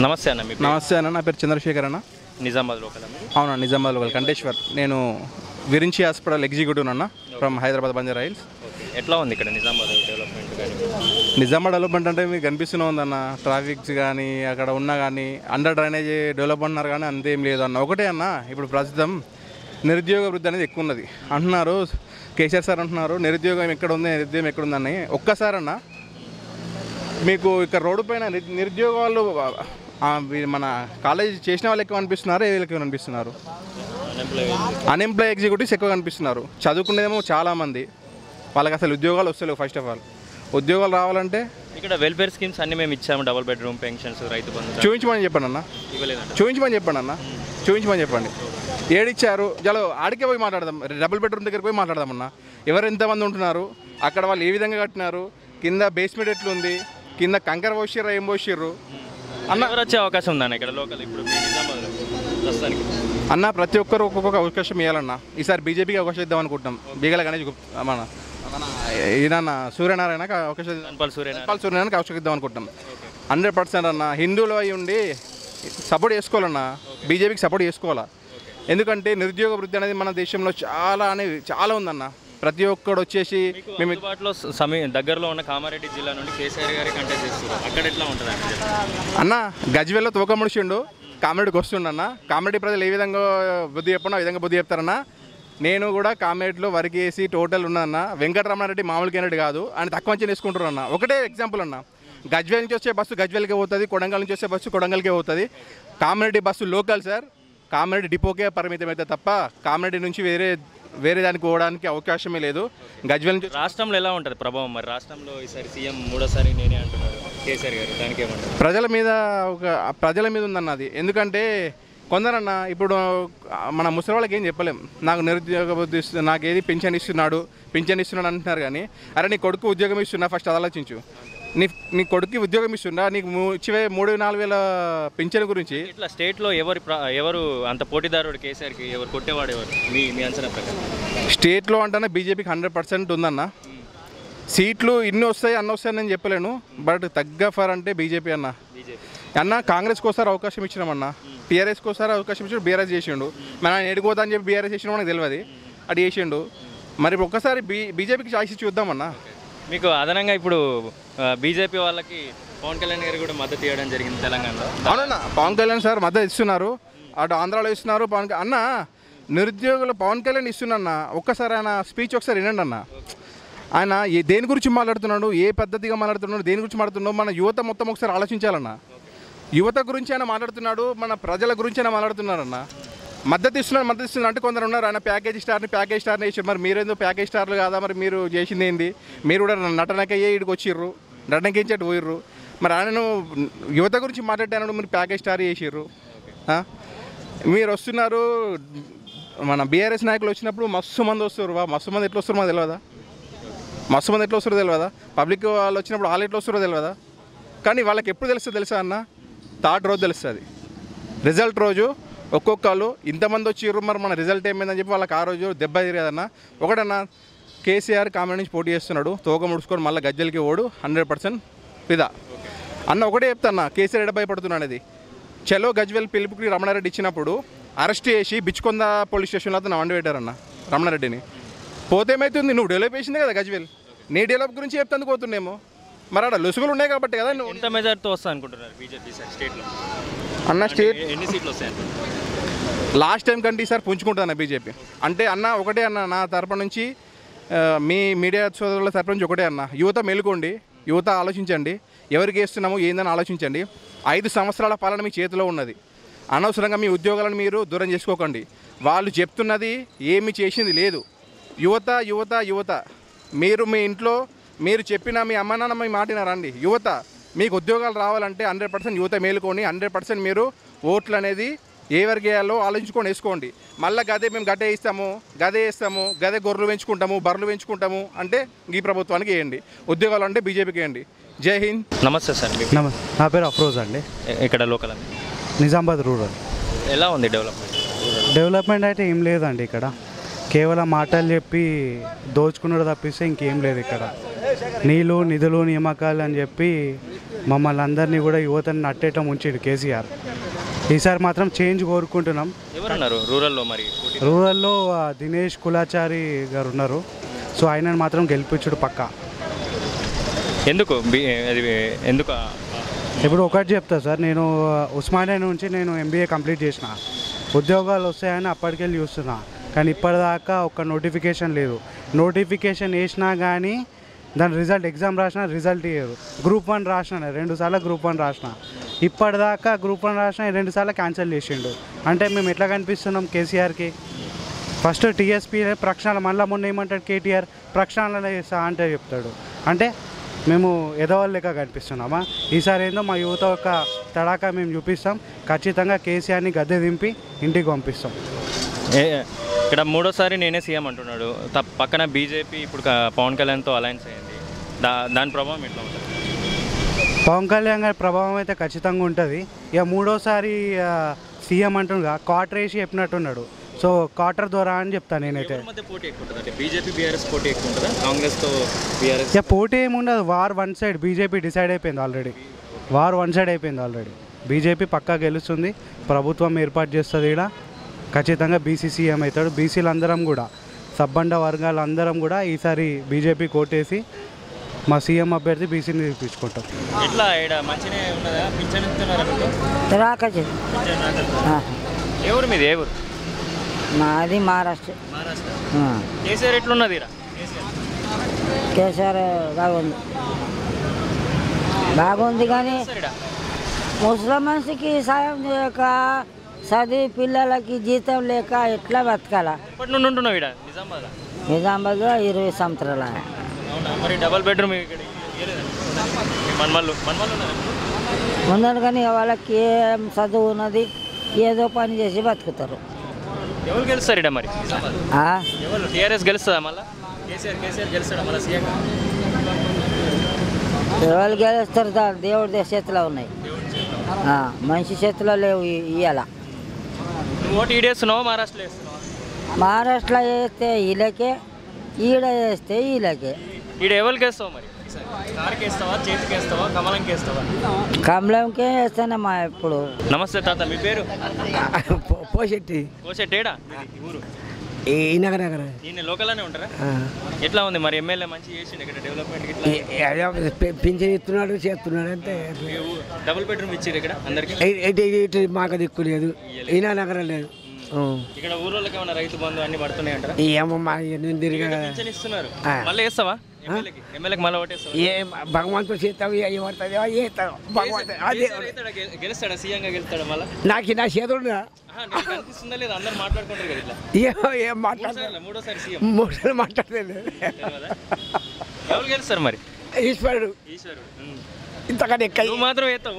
నమస్తే అన్న. మీకు నమస్తే అన్న, నా పేరు చంద్రశేఖర్ అన్న. నిజామాబాద్ లోకల్. అవునా, నిజామాబాద్ లోకల్ కంటేశ్వర్. నేను విరించి హాస్పిటల్ ఎగ్జిక్యూటివ్ అన్న ఫ్రమ్ హైదరాబాద్ బంజారా హిల్స్. ఎట్లా ఉంది ఇక్కడ నిజామాబాద్ డెవలప్మెంట్ కానీ? నిజామాబాద్ డెవలప్మెంట్ అంటే మీకు కనిపిస్తూనే ఉందన్న. ట్రాఫిక్స్ కానీ అక్కడ ఉన్నా కానీ అండర్ డ్రైనేజ్ డెవలప్ అన్నారు కానీ అంతేం లేదు అన్న. ఒకటే అన్న, ఇప్పుడు ప్రస్తుతం నిరుద్యోగ వృద్ధి అనేది ఎక్కువ ఉన్నది అంటున్నారు. కేసీఆర్ సార్ అంటున్నారు నిరుద్యోగం ఎక్కడ ఉంది, నిరుద్యోగం ఎక్కడ ఉందని. ఒక్కసారి అన్న మీకు ఇక్కడ రోడ్డు పైన నిరుద్యోగాలు మన కాలేజ్ చేసిన వాళ్ళు ఎక్కువ అనిపిస్తున్నారు, ఏ ఎక్కువ అనిపిస్తున్నారు? అన్ఎంప్లాయ్ ఎగ్జిక్యూటివ్స్ ఎక్కువ కనిపిస్తున్నారు. చదువుకునేదేమో చాలామంది, వాళ్ళకి అసలు ఉద్యోగాలు వస్తలేవు. ఫస్ట్ ఆఫ్ ఆల్ ఉద్యోగాలు రావాలంటే ఇక్కడ వెల్ఫేర్ స్కీమ్స్ అన్ని మేము ఇచ్చాము. Double bedroom pensions, Rythu Bandhu చూపించమని చెప్పండి అన్న. చూపించమని చెప్పండి అన్న, చూపించమని చెప్పండి. ఏడిచ్చారు చలో ఆడికే పోయి మాట్లాడదాం. డబుల్ బెడ్రూమ్ దగ్గర పోయి మాట్లాడదామన్నా. ఎవరు ఎంతమంది ఉంటున్నారు అక్కడ, వాళ్ళు ఏ విధంగా కట్టినారు, కింద బేస్మెంట్ ఎట్లుంది, కింద కంకర పోసిర్రు ఏం పోసిర్రు అన్న. వచ్చే అవకాశం ఉందన్న ఇక్కడ లోకల్ ఇప్పుడు నిజామాబాద్లో ప్రస్తుతానికి? అన్న ప్రతి ఒక్కరు ఒక్కొక్క అవకాశం ఇవ్వాలన్న. ఈసారి బీజేపీకి అవకాశం ఇద్దాం అనుకుంటున్నాం. బీగల గణేష్ మన ఈయన సూర్యనారాయణకి అవకాశం, సూర్యనారాయణకి అవకాశం ఇద్దాం అనుకుంటున్నాం. 100% అన్న. హిందువులు అయి ఉండి సపోర్ట్ చేసుకోవాలన్నా, బీజేపీకి సపోర్ట్ చేసుకోవాలా. ఎందుకంటే నిరుద్యోగ వృద్ధి అనేది మన దేశంలో చాలా ఉందన్న. ప్రతి ఒక్కడు వచ్చేసి మేము అందుబాటులో దగ్గరలో ఉన్న కామారెడ్డి జిల్లా నుండి కేసీఆర్ గారి కంటెస్ట్ చేస్తున్నారు. అక్కడ ఎట్లా ఉంటుంది అన్న? గజ్వేల్లో తోక ముడిచిండు, కామారెడ్డికి వస్తుండన్న. కామారెడ్డి ప్రజలు ఏ విధంగా బుద్ధి చెప్పండి, ఆ విధంగా బుద్ధి చెప్తారన్న. నేను కూడా కామారెడ్డిలో వరకు వేసి టోటల్ ఉన్నదన్న. వెంకటరమణారెడ్డి మామూలు క్యాండిడేట్ కాదు, ఆయన తక్కువ అంచనా వేసుకుంటారు అన్న. ఒకటే ఎగ్జాంపుల్ అన్న, గజ్వేల్ నుంచి వచ్చే బస్సు గజ్వేల్కే పోతుంది, కొడంగల్ నుంచి వచ్చే బస్సు కొడంగల్కే పోతుంది. Kamareddy bus local sir, Kamareddy డిపోకే పరిమితం అయితే తప్ప కామారెడ్డి నుంచి వేరే దానికి పోవడానికి అవకాశమే లేదు. గజ్వేల్ నుంచి రాష్ట్రంలో ఎలా ఉంటుంది ప్రభావం? మరి రాష్ట్రంలో ఈసారి సీఎం మూడోసారి నేనే అంటున్నారు కేసీఆర్ గారు, దానికి ఏమంటారు? ప్రజల మీద ఉందన్న అది. ఎందుకంటే కొందరన్న ఇప్పుడు మన ముసలి వాళ్ళకి ఏం చెప్పలేం. నాకు నిరుద్యోగ బుద్ధి ఇస్తుంది, నాకు ఏది పింఛన్ ఇస్తున్నాడు అంటున్నారు. కానీ అరే నీ కొడుకు ఉద్యోగం ఇస్తున్నా, ఫస్ట్ అది ఆలోచించు. నీ కొడుకు ఉద్యోగం ఇస్తున్నా, నీకు ఇచ్చే 3-4 వేల పింఛన్ గురించి ఇట్లా స్టేట్లో ఎవరు అంత పోటీదారుడు కేసీఆర్కి, ఎవరు కొట్టేవాడు ఎవరు మీ అంచనా ప్రకారం? స్టేట్లో అంటేనే బీజేపీకి 100% ఉందన్న. సీట్లు ఇన్ని వస్తాయి అన్నీ వస్తాయని నేను చెప్పలేను, బట్ తగ్గ ఫర్ అంటే బీజేపీ అన్న. కాంగ్రెస్కి ఒకసారి అవకాశం ఇచ్చినామన్నా, టీఆర్ఎస్కి ఒకసారి అవకాశం ఇచ్చాడు, బీఆర్ఎస్ చేసిండు. మన ఆయన ఎడిపోతా అని చెప్పి బీఆర్ఎస్ చేసిన మనకు తెలియదు, అది చేసిండు. మరి ఒక్కసారి బీజేపీకి చాయిస్ చూద్దామన్నా. మీకు అదనంగా ఇప్పుడు బీజేపీ వాళ్ళకి పవన్ కళ్యాణ్ గారు కూడా మద్దతు ఇవ్వడం జరిగింది తెలంగాణలో. అవునన్నా, పవన్ కళ్యాణ్ సార్ మద్దతు ఇస్తున్నారు, అటు ఆంధ్రాలో ఇస్తున్నారు. అన్న నిరుద్యోగులు పవన్ కళ్యాణ్ ఇస్తున్నా. ఒక్కసారి ఆయన స్పీచ్ ఒకసారి వినండి అన్న. ఆయన దేని గురించి మాట్లాడుతున్నాడు, ఏ పద్ధతిగా మాట్లాడుతున్నాడు, దేని గురించి మాట్లాడుతున్నాడు, మన యువత మొత్తం ఒకసారి ఆలోచించాలన్న. యువత గురించి ఆయన మాట్లాడుతున్నాడు, మన ప్రజల గురించి ఆయన మాట్లాడుతున్నారన్న. మద్దతు ఇస్తున్నారు అంటే కొందరు ఉన్నారు, ఆయన ప్యాకేజ్ స్టార్ని వేసారు. మరి మీరేందో ప్యాకేజ్ స్టార్లు కాదా, మరి మీరు చేసింది ఏంది? మీరు కూడా నటనకయ్యే ఇక్కడికి వచ్చిర్రు, నటనకించేట్టు పోయిర్రు. మరి ఆయనను యువత గురించి మాట్లాడాను, మీరు ప్యాకేజ్ స్టార్ చేసిర్రు. మీరు వస్తున్నారు, మన బీఆర్ఎస్ నాయకులు వచ్చినప్పుడు మస్తు మంది వస్తారు. మస్తు మంది ఎట్లా వస్తారు మాకు తెలియదా? పబ్లిక్ వాళ్ళు వచ్చినప్పుడు వాళ్ళు ఎట్లా వస్తారో తెలియదా? కానీ వాళ్ళకి ఎప్పుడు తెలుసా అన్న? థర్డ్ రోజు తెలుస్తుంది. రిజల్ట్ రోజు ఒక్కొక్కరు ఇంతమంది వచ్చిర్రు, మరి మన రిజల్ట్ ఏమైందని చెప్పి వాళ్ళకి ఆ రోజు దెబ్బ తిరిగేదన్న. ఒకటన్నా, కేసీఆర్ కామెంట్ నుంచి పోటీ చేస్తున్నాడు, తోక ముడుచుకొని మళ్ళీ గజ్జలకి ఓడు 100% ఫిదా అన్న. ఒకటే చెప్తాన్నా, కేసీఆర్ ఎడ భయపడుతున్నా అనేది. చలో గజ్వేల్ పిలుపుకి రమణారెడ్డి ఇచ్చినప్పుడు అరెస్ట్ చేసి బిచ్చుకొంద పోలీస్ స్టేషన్లో అతను వండి పెట్టారన్న రమణారెడ్డిని. పోతే ఏమవుతుంది? నువ్వు డెవలప్ చేసిందే కదా గజ్వేల్, నీ డెవలప్ గురించి చెప్తాను పోతున్నామో. మరి అక్కడ లొసుగులు ఉన్నాయి కాబట్టి కదా. నువ్వు ఎంత మెజార్టీతో వస్తా అనుకుంటున్నారు బీజేపీ స్టేట్లో అన్న? స్టేట్ ఎన్ని సీట్లు వస్తాయి? లాస్ట్ టైం కంటే ఈసారి పుంజుకుంటాను బీజేపీ అంటే అన్న. ఒకటే అన్న, నా తరపు నుంచి మీ మీడియా సోదరుల తరపు నుంచి ఒకటే అన్న, యువత మేలుకోండి, యువత ఆలోచించండి, ఎవరికి వేస్తున్నామో ఏందని ఆలోచించండి. 5 సంవత్సరాల పాలన మీ చేతిలో ఉన్నది. అనవసరంగా మీ ఉద్యోగాలను మీరు దూరం చేసుకోకండి. వాళ్ళు చెప్తున్నది ఏమి చేసింది లేదు. యువత మీరు మీ ఇంట్లో మీరు చెప్పిన మీ అమ్మ నాన్న మీ మాటినారండి. యువత మీకు ఉద్యోగాలు రావాలంటే 100% యువత మేలుకొని 100% మీరు ఓట్లు అనేది ఏ వరకు వేయాలో ఆలోచించుకొని వేసుకోండి. మళ్ళీ మేము గదే వేస్తాము, గదే గొర్రెలు పెంచుకుంటాము, బర్రెలు పెంచుకుంటాము అంటే ఈ ప్రభుత్వానికి వేయండి. ఉద్యోగాలు అంటే బీజేపీకి వేయండి. జై హింద్. నమస్తే సార్. నా పేరు అఫ్రోజ్ అండి. ఇక్కడ లోకల్ అండి, నిజామాబాద్ రూరల్. ఎలా ఉంది డెవలప్మెంట్ అయితే ఏం లేదండి. ఇక్కడ కేవలం మాటలు చెప్పి దోచుకున్నాడు తప్పిస్తే ఇంకేం లేదు. ఇక్కడ నీళ్ళు నిధులు నియామకాలు అని చెప్పి మమ్మల్ని అందరినీ కూడా యువతని నట్టేయటం ఉంచాడు కేసీఆర్. ఈసారి మాత్రం చేంజ్ కోరుకుంటున్నాం. ఎవరున్నారు రూరల్లో మరి రూరల్లో దినేష్ కులాచారి గారు ఉన్నారు. సో ఆయనను మాత్రం గెలిపించుడు పక్కా. ఎందుకు ఎందుకు ఇప్పుడు ఒకటి చెప్తా సార్, నేను ఉస్మానియా నుంచి నేను ఎంబీఏ కంప్లీట్ చేసిన. ఉద్యోగాలు వస్తాయని అప్పటికెళ్ళి చూస్తున్నా, కానీ ఇప్పటిదాకా ఒక్క నోటిఫికేషన్ లేదు. నోటిఫికేషన్ వేసినా కానీ దాని రిజల్ట్, ఎగ్జామ్ రాసిన రిజల్ట్ ఇయ్యరు. గ్రూప్ 1 రాసిన, 2 సార్లు గ్రూప్ 1 రాసిన. ఇప్పటిదాకా గ్రూప్ 1 రాసిన 2 సార్లు క్యాన్సిల్ చేసిండు. అంటే మేము ఎట్లా కనిపిస్తున్నాం కేసీఆర్కి? ఫస్ట్ టీఎస్పీ ప్రక్షాళన, మళ్ళీ మొన్న ఏమంటాడు కేటీఆర్ ప్రక్షాళన చేస్తా అంటే చెప్తాడు. అంటే మేము ఎదవాళ్ళు లెక్క కనిపిస్తున్నామా? ఈసారి ఏందో మా యువత యొక్క తడాకా మేము చూపిస్తాం. ఖచ్చితంగా కేసీఆర్ని గద్దె దింపి ఇంటికి పంపిస్తాం. ఇక్కడ మూడోసారి నేనే సీఎం అంటున్నాడు. పక్కన బీజేపీ ఇప్పుడు పవన్ కళ్యాణ్తో అలయన్స్ అయింది. దాని ప్రభావం ఎట్లా ఉంటుంది? పవన్ కళ్యాణ్ గారి ప్రభావం అయితే ఖచ్చితంగా ఉంటుంది. ఇక మూడోసారి సీఎం అంటుండగా క్వార్టర్ వేసి చెప్పినట్టున్నాడు. సో క్వార్టర్ ద్వారా అని చెప్తాను నేనైతే. పోటీ ఎక్కువ ఉంటుంది, బీజేపీ బీఆర్ఎస్ పోటీ ఎక్కువ ఉంటుందా కాంగ్రెస్తో బీఆర్ఎస్? ఇక పోటీ ఏముండదు, war one side. BJP decide అయిపోయింది ఆల్రెడీ. వార్ వన్ సైడ్ అయిపోయింది ఆల్రెడీ. బీజేపీ పక్కా గెలుస్తుంది, ప్రభుత్వం ఏర్పాటు చేస్తుంది. ఇక్కడ ఖచ్చితంగా బీసీ సీఎం అవుతాడు. బీసీలు అందరం కూడా, సబ్బండ వర్గాలందరం కూడా ఈసారి బీజేపీ కోటేసి మా సీఎం అభ్యర్థి బీసీని తెప్పించుకుంటాం. ఎట్లా ఇక్కడ మంచిగా ఉన్నదా? పింఛన్ ఇస్తున్నారా? ఏ ఊరు మీది? ఏ ఊరు? మాది మహారాష్ట్ర. కేసీఆర్ ఎట్లున్నది? కేసీఆర్ బాగుంది కానీ ముసలి మనిషికి సాయం చేయక, చదివి పిల్లలకి జీతం లేక ఎట్లా బతకాలా? ఎప్పటి నుండి ఉంటున్నావు ఇక్కడ నిజామాబాద్లో 20 సంవత్సరాలు. మరి డబల్ బెడ్రూమ్ ఉన్నారు కానీ వాళ్ళకి ఏం చదువు ఉన్నది, ఏదో పని చేసి బతుకుతారు. ఎవరు గెలుస్తారు ఇక్కడ మరి? ఎవరు? టీఆర్ఎస్ గెలుస్తుందా మళ్ళీ? కేసీఆర్ గెలుస్తాడా మళ్ళీ సీఎం? ఎవరు గెలుస్తారు? దేవుడి చేతిలో ఉన్నాయి, మనిషి చేతిలో లేవు. ఇవాళ నువ్వు ఓటు ఈడేస్తున్నావా మహారాష్ట్రలో వేస్తున్నావా? మహారాష్ట్రలో వేస్తే వీళ్ళకే, ఈడ వేస్తే వీళ్ళకే. ఈడ ఎవరికి వేస్తావు మరి? కారుకి వేస్తావా, చేతికి వేస్తావా, కమలంకి వేస్తావా? కమలంకే వేస్తానమ్మా ఇప్పుడు. నమస్తే తాత, మీ పేరు? పోషెట్టి. పోషెట్టేడా ఊరు? ఈ నగర ఈయన లోకల్లోనే ఉంటారా? ఎట్లా ఉంది మరి? ఎమ్మెల్యే మంచి చేసిండు ఇక్కడ డెవలప్మెంట్? పింఛన్ ఇస్తున్నాడు, చేస్తున్నాడు అంతే. డబుల్ బెడ్రూమ్ ఇచ్చారు ఇక్కడ అందరికి? మాకు దిక్కు లేదు, ఈయన నగరం లేదు. ఇక్కడ ఊళ్ళోకి ఏమైనా రైతు బంధు అన్ని పడుతున్నాయి అంటారా? ఏమమ్మా తిరిగా ఇస్తున్నారు. మళ్ళీ వేస్తావా ఎమ్మెల్యేకి? మళ్ళీ ఓటేస్తావా? ఏ భగవంతుడు చేస్తావు, గెలుస్తాడా? సీఎంగా గెలుస్తాడా మళ్ళీ? నాకు నా చేతుడు కనిపిస్తుందా లేదా? అందరు మాట్లాడుకుంటారు కదా ఇట్లా. ఏం మాట్లాడలేదు, మూడోసారి సీఎం. 3 సార్లు మాట్లాడలేదు. ఎవరు గెలుస్తారు మరి? ఈశ్వరుడు. ఈశ్వరుడు. ఇంతకన్నా నువ్వు మాత్రం వేస్తావు?